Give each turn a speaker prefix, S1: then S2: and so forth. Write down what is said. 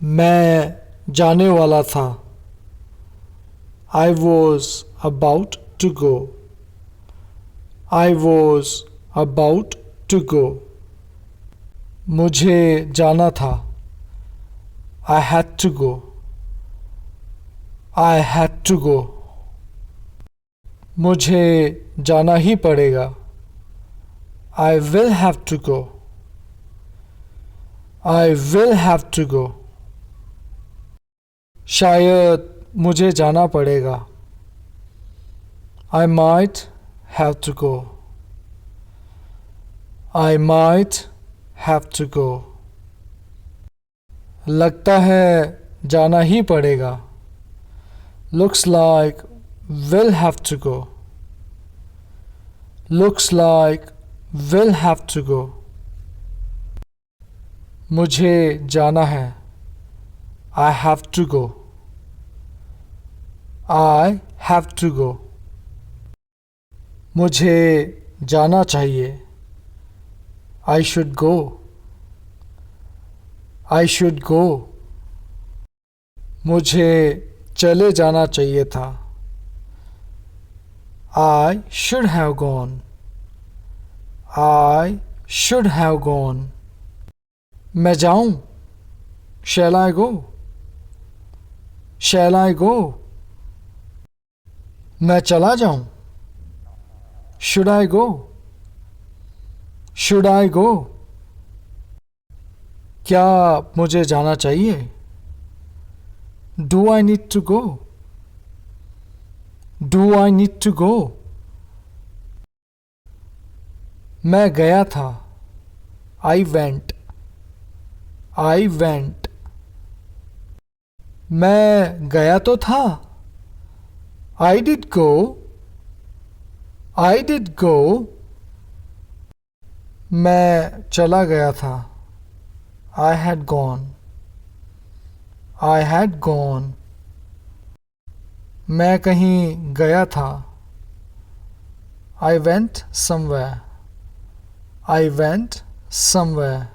S1: मैं जाने वाला था। I was about to go. I was about to go. मुझे जाना था। I had to go. I had to go. मुझे जाना ही पड़ेगा। I will have to go. I will have to go. शायद मुझे जाना पड़ेगा। I might have to go. I might have to go. लगता है जाना ही पड़ेगा। Looks like we'll have to go. Looks like we'll have to go. मुझे जाना है। I have to go. I have to go. मुझे जाना चाहिए। I should go. I should go. मुझे चले जाना चाहिए था। I should have gone. I should have gone. मैं जाऊं? Shall I go? Shall I go? मैं चला जाऊं? Should I go? Should I go? क्या मुझे जाना चाहिए? Do I need to go? Do I need to go? मैं गया था। I went. I went. मैं गया तो था। I did go. I did go. मैं चला गया था। I had gone. I had gone. मैं कहीं गया था। I went somewhere. I went somewhere.